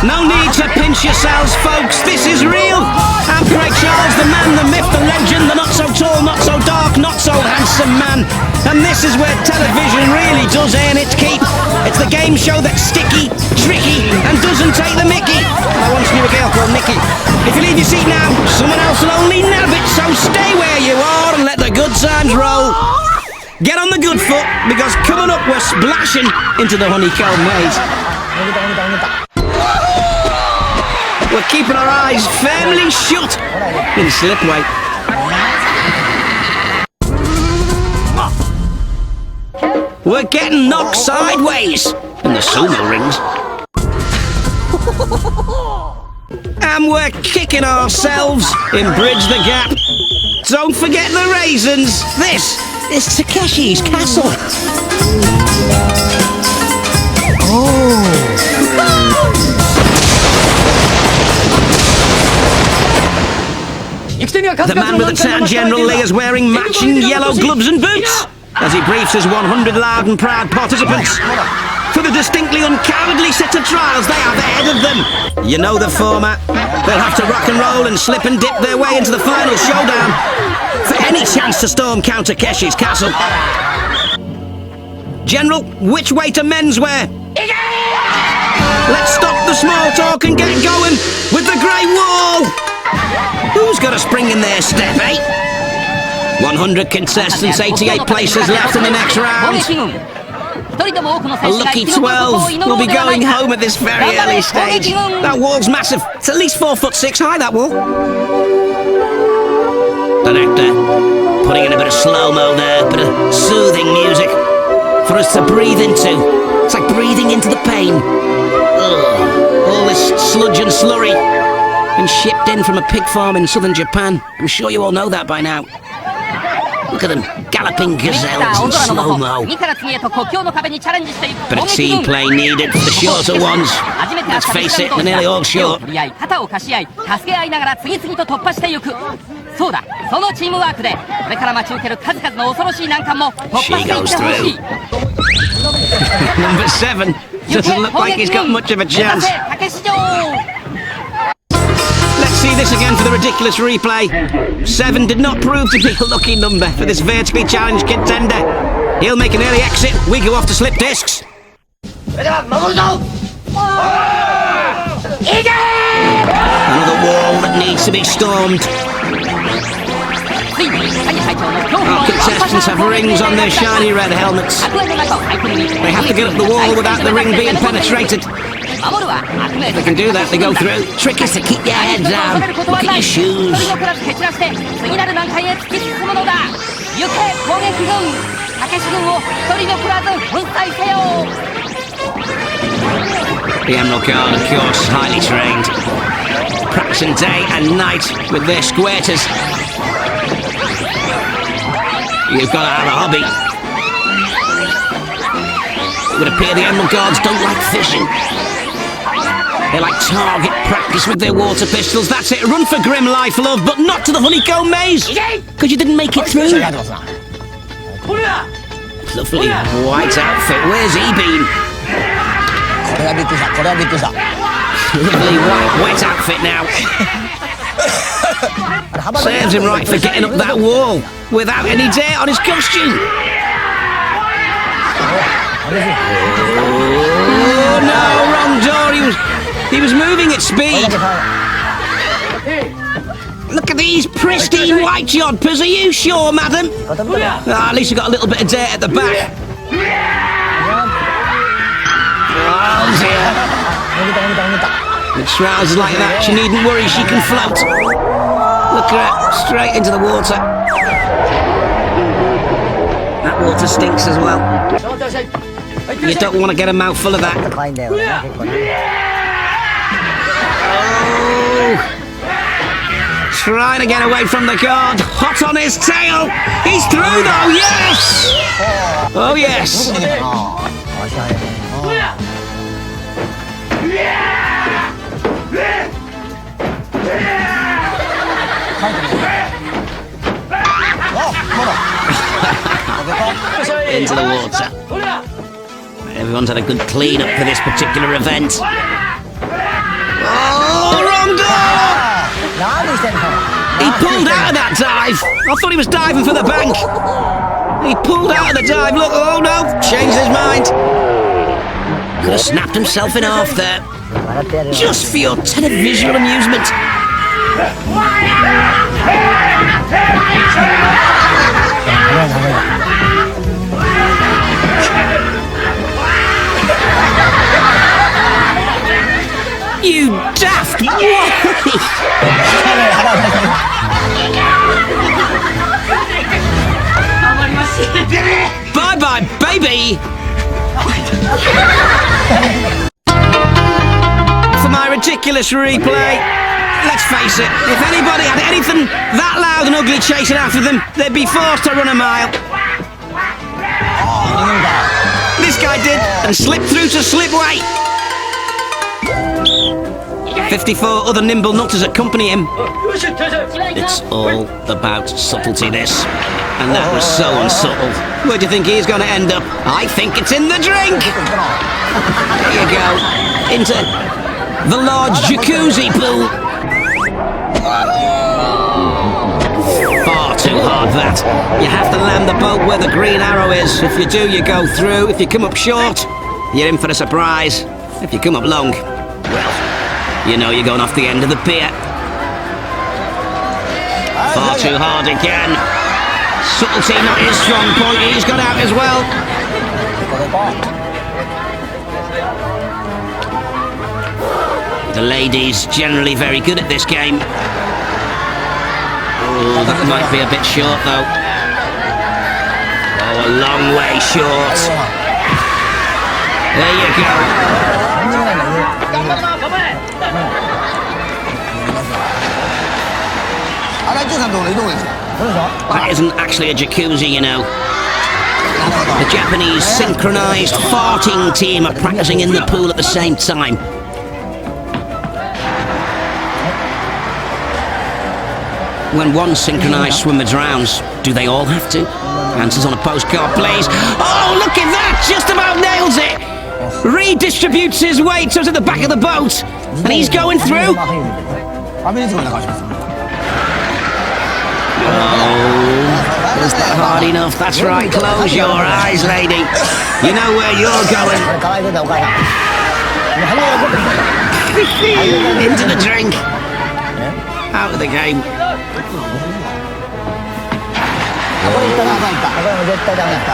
No need to pinch yourselves, folks. This is real. I'm Craig Charles, the man, the myth, the legend, the not so tall, not so dark, not so handsome man. And this is where television really does earn its keep. It's the game show that's sticky, tricky, and doesn't take the mickey. I once knew a girl called Nikki. If you leave your seat now, someone else will only nab it. So stay where you are and let the good times roll. Get on the good foot, because coming up we're splashing into the honeycomb maze. We're keeping our eyes firmly shut in slipway. We're getting knocked sideways in the sumo rings. And we're kicking ourselves in Bridge the Gap. Don't forget the raisins. This is Takeshis castle. The man with the tan General Lee is wearing matching yellow gloves and boots as he briefs his 100 loud and proud participants. For the distinctly uncowardly set of trials they have ahead of them. You know the format. They'll have to rock and roll and slip and dip their way into the final showdown for any chance to storm Count Takeshis castle. General, which way to menswear? Let's stop the small talk and get going with the Great Wall. Who's got a spring in their step, eh? 100 contestants, 88 places left in the next round. A lucky 12 will be going home at this very early stage. That wall's massive. It's at least 4'6" high, that wall. The actor putting in a bit of slow-mo there, a bit of soothing music for us to breathe into. It's like breathing into the pain. Ugh. All this sludge and slurry been shipped in from a pig farm in southern Japan. I'm sure you all know that by now. Look at them, galloping gazelles in slow-mo. But a seaplane needed for the shorter ones. Let's face it, they're nearly all short. She goes through. Number 7 doesn't look like he's got much of a chance. Let's see this again for the ridiculous replay. 7 did not prove to be a lucky number for this vertically challenged contender. He'll make an early exit. We go off to slip discs. Another wall that needs to be stormed. Our contestants have rings on their shiny red helmets. They have to get up the wall without the ring being penetrated. If they can do that, they go through. Trick is to keep your head down. Look at your shoes. The Emerald Guard, of course, highly trained. Practicing day and night with their squirters. You've got to have a hobby. It would appear the Emerald Guards don't like fishing. They like target practice with their water pistols. That's it, run for grim life, love, but not to the honeycomb maze, because you didn't make it through. Lovely white outfit, where's he been? Lovely white wet outfit now. Serves him right for getting up that wall without any dirt on his costume. Oh no, wrong door. He was moving at speed. Look at these pristine white jodhpurs. Are you sure, madam? At least you got a little bit of dirt at the back. Oh dear. With trousers like that, she needn't worry, she can float. Look at her, straight into the water. That water stinks as well. You don't want to get a mouthful of that. Oh. Trying to get away from the guard. Hot on his tail. He's through though, yes! Oh yes. Into the water. Everyone's had a good clean up for this particular event. Oh, wrong door! He pulled out of that dive. I thought he was diving for the bank. He pulled out of the dive. Look, oh no, changed his mind. Could have snapped himself in half there. Just for your televisual amusement. You daft boy! Bye-bye, baby! For my ridiculous replay, let's face it, if anybody had anything that loud and ugly chasing after them, they'd be forced to run a mile. This guy did, and slipped through to slipway. 54 other nimble nutters accompany him. It's all about subtlety, this. And that was so unsubtle. Where do you think he's going to end up? I think it's in the drink! There you go. Into the large jacuzzi pool. Far too hard, that. You have to land the boat where the green arrow is. If you do, you go through. If you come up short, you're in for a surprise. If you come up long, well, you know you're going off the end of the pier. Far too hard again. Subtlety not his strong point. He's got out as well. The ladies generally very good at this game. Oh, that might be a bit short though. Oh, a long way short. There you go. That isn't actually a jacuzzi, you know. The Japanese synchronized farting team are practicing in the pool at the same time. When one synchronized swimmer drowns, do they all have to? Answers on a postcard, please. Oh, look at that! Just about nails it! Redistributes his weight to the back of the boat, and he's going through. Oh, is that hard enough? That's right, close your eyes, lady. You know where you're going. Into the drink. Out of the game.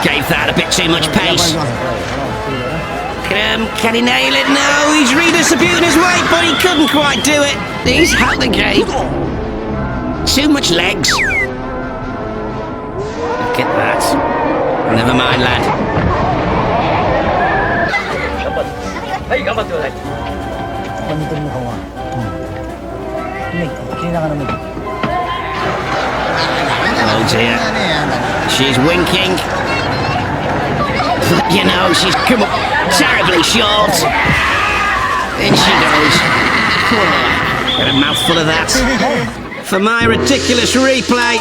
Gave that a bit too much pace. Can he nail it? No, he's redistributing his weight, but he couldn't quite do it. He's out the game. Too much legs. Look at that. Never mind, lad. Oh dear. She's winking. You know, she's come up terribly short. In she goes. Got a mouthful of that. For my ridiculous replay,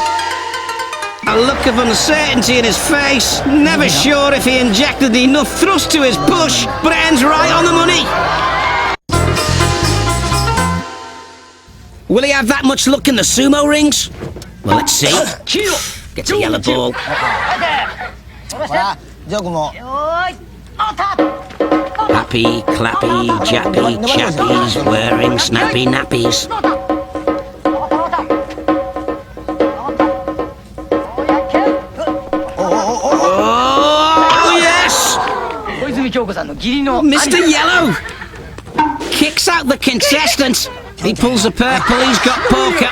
a look of uncertainty in his face, never sure if he injected enough thrust to his push, but it ends right on the money. Will he have that much luck in the sumo rings? Well, let's see. Gets a yellow ball. Happy, clappy, jappy, chappies, wearing snappy nappies. Mr. Yellow kicks out the contestant. He pulls a purple, he's got poker.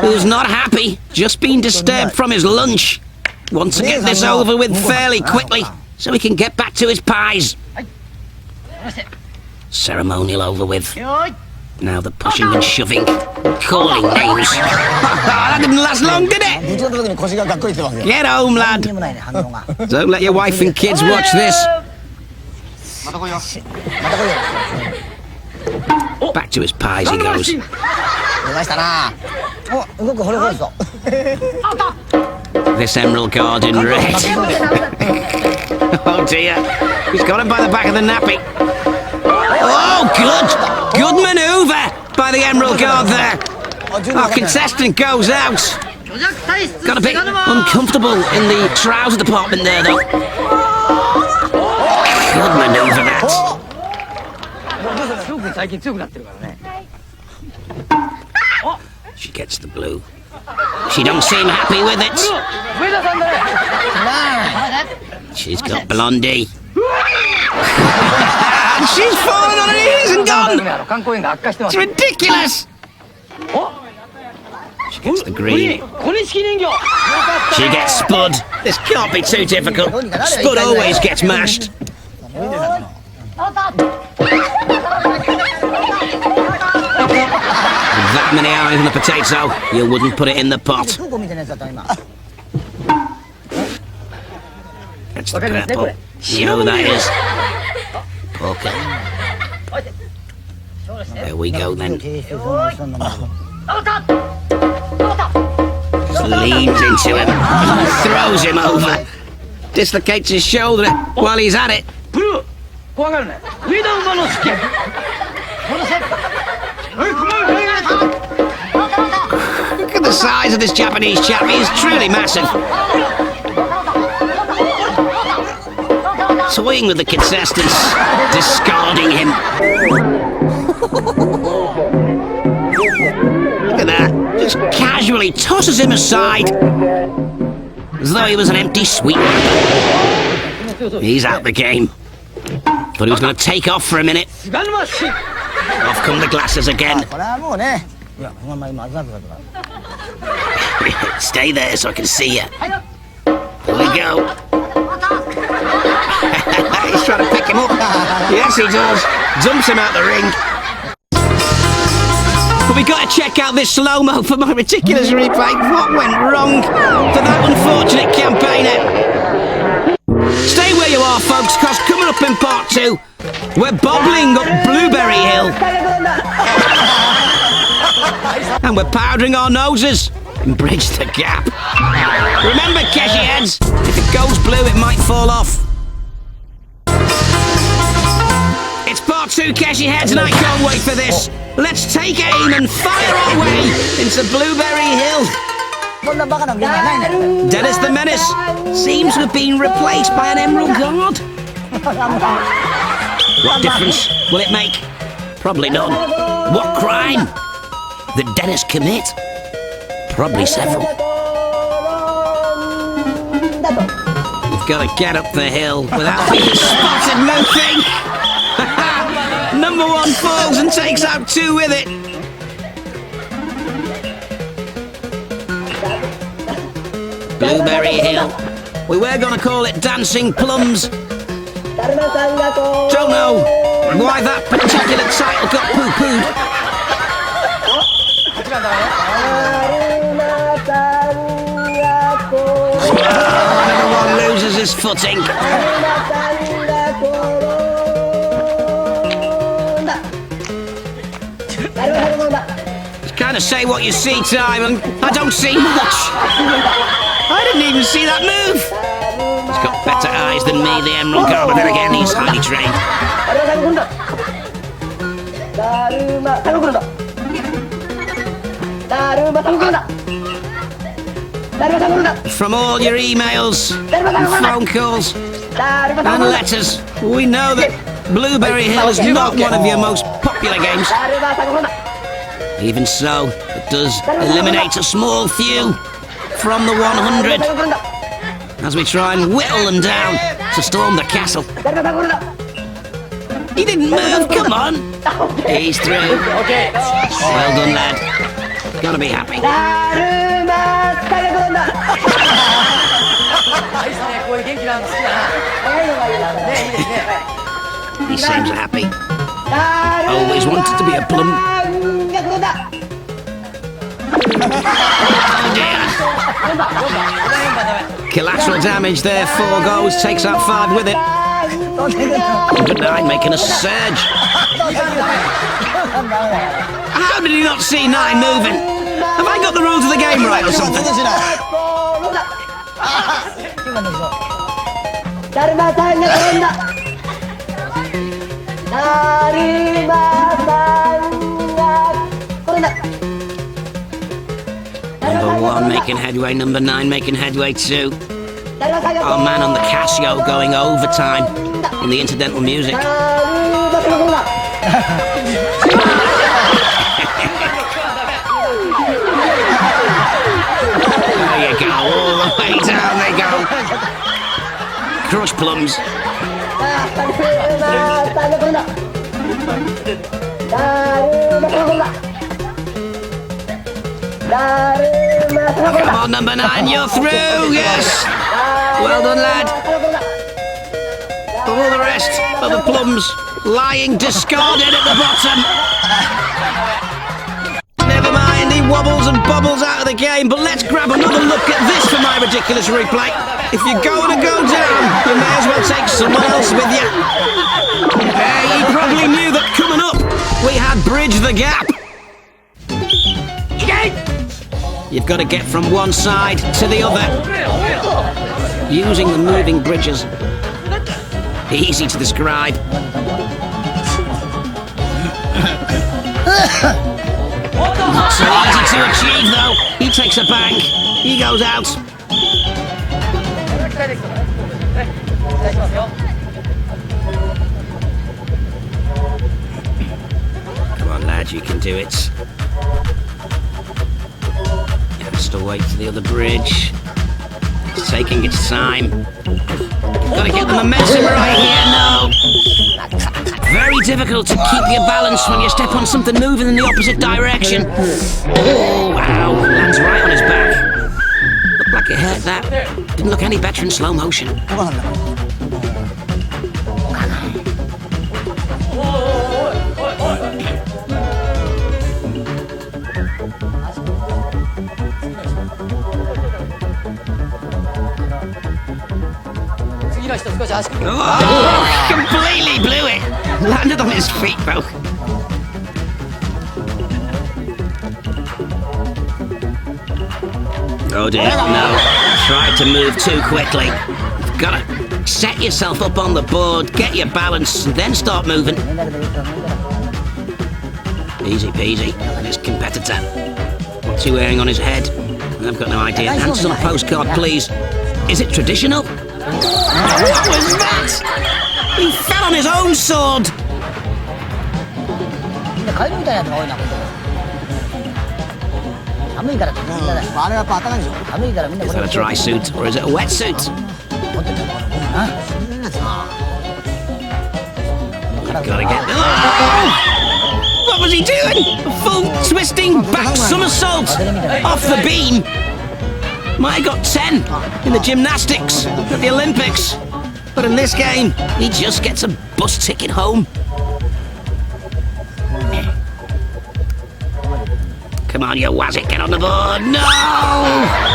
Who's not happy, just been disturbed from his lunch. Wants to get this over with fairly quickly so he can get back to his pies. Ceremonial over with. Now the pushing and shoving, calling names. That didn't last long, did it? Get home, lad. Don't let your wife and kids watch this. Back to his pies he goes. This emerald garden red. Oh dear. He's got him by the back of the nappy. Oh, good. Good manoeuvre by the Emerald Guard there. Our contestant goes out. Got a bit uncomfortable in the trouser department there, though. Good manoeuvre, that. She gets the blue. She don't seem happy with it. She's got Blondie. And she's fallen on her knees and gone. It's ridiculous. She gets the green. She gets Spud. This can't be too difficult. Spud always gets mashed. With that many eyes on a potato, you wouldn't put it in the pot. That's the purple. You know who that is? Polka. There we go then. Just leans into him and throws him over. Dislocates his shoulder while he's at it. Look at the size of this Japanese chap. He's truly massive. Toying with the contestants, discarding him. Look at that. Just casually tosses him aside. As though he was an empty sweet. He's out the game. But he was going to take off for a minute. Off come the glasses again. Stay there so I can see you. Here we go. He's trying to pick him up. Yes, he does. Dumps him out the ring. But we got to check out this slow-mo for my ridiculous replay. What went wrong for that unfortunate campaigner? Stay where you are, folks, because coming up in part 2, we're bobbling up Blueberry Hill. And we're powdering our noses and bridge the gap. Remember, Keshi heads, if it goes blue, it might fall off. It's part 2, Keshi heads, and I can't wait for this. Let's take aim and fire our way into Blueberry Hill. Dennis the Menace seems to have been replaced by an Emerald Guard. What difference will it make? Probably none. What crime did Dennis commit? Probably several. You've got to get up the hill without being spotted moving. Number 1 falls and takes out 2 with it. Blueberry Hill. We were going to call it Dancing Plums. Don't know why that particular title got poo-pooed. Number 1 loses his footing. Just kind of say what you see time, and I don't see much. I didn't even see that move. He's got better eyes than me, the Emerald Guard, but then again, he's highly trained. From all your emails, and phone calls, and letters, we know that Blueberry Hill is not one of your most popular games. Even so, it does eliminate a small few from the 100 as we try and whittle them down to storm the castle. He didn't move, come on. He's through. Well done, lad. Gotta be happy. He seems happy. Always wanted to be a plum. Oh dear. Collateral damage there, 4 goes, takes out 5 with it. 109 making a surge. How did he not see 9 moving? Have I got the rules of the game right or something? making headway. Number 9 making headway too. Our man on the Casio going overtime in the incidental music. There you go, all the way down they go. Crush plums. Come on, number 9, you're through, yes! Well done, lad. All the rest of the plums lying discarded at the bottom. Never mind, he wobbles and bobbles out of the game, but let's grab another look at this for my ridiculous replay. If you're going to go down, you may as well take someone else with you. He probably knew that coming up, we had bridged the gap. You've got to get from one side to the other, using the moving bridges. Easy to describe. Not so easy to achieve, though. He takes a bank. He goes out. Come on, lad, you can do it. Has to wait for the other bridge. It's taking its time. Gotta get the momentum right here. No. Very difficult to keep your balance when you step on something moving in the opposite direction. Oh, wow. Lands right on his back. Looked like it hurt that. Didn't look any better in slow motion. Oh, completely blew it. Landed on his feet, though. Oh dear, no. Tried to move too quickly. You've got to set yourself up on the board, get your balance, and then start moving. Easy peasy. And his competitor. What's he wearing on his head? I've got no idea. Answer on a postcard, please. Is it traditional? What was that? He fell on his own sword! Is that a dry suit or is it a wetsuit? Gotta get... Oh! What was he doing? A full twisting back somersault off the beam. Might have got 10 in the gymnastics at the Olympics. But in this game, he just gets a bus ticket home. Come on, you wazzick, get on the board. No!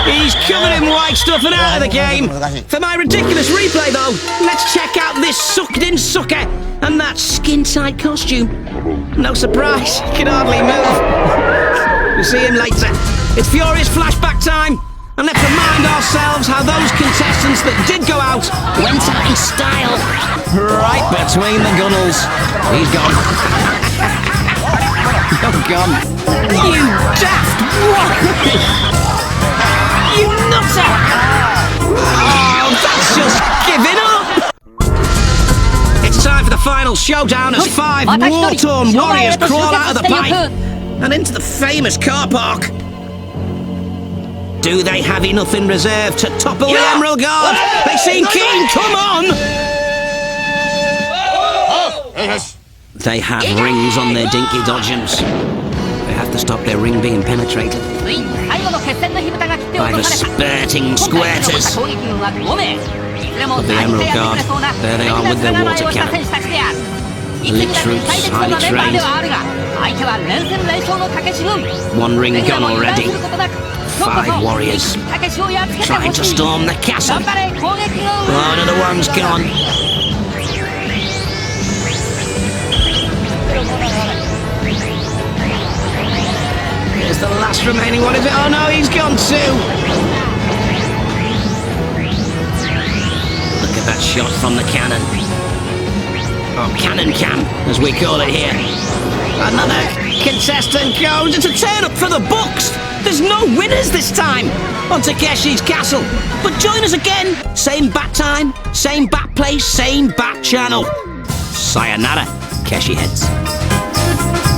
He's covered in white stuff and out of the game. For my ridiculous replay, though, let's check out this sucked-in sucker and that skin-tight costume. No surprise, he can hardly move. We'll see him later. It's furious flashback time. And let's remind ourselves how those contestants that did go out went out in style. Right between the gunnels. He's gone. You're gone. You daft what? You nutter! Oh, that's just giving up! It's time for the final showdown as 5 war-torn warriors crawl out of the pipe and into the famous car park. Do they have enough in reserve to topple the Emerald Guard? They seem keen, come on! They have rings on their dinky dodgems. They have to stop their ring being penetrated by the spurting squirters of the Emerald Guard. There they are with their water cannon. Elite troops, highly trained. 1 ring gone already. 5 warriors trying to storm the castle. Oh, another one's gone. Here's the last remaining one, is it? Oh no, he's gone too. Look at that shot from the cannon. Or cannon cam, as we call it here. Another contestant goes. It's a turn up for the books. There's no winners this time on Takeshis Castle. But join us again. Same bat time, same bat place, same bat channel. Sayonara, Keshi heads.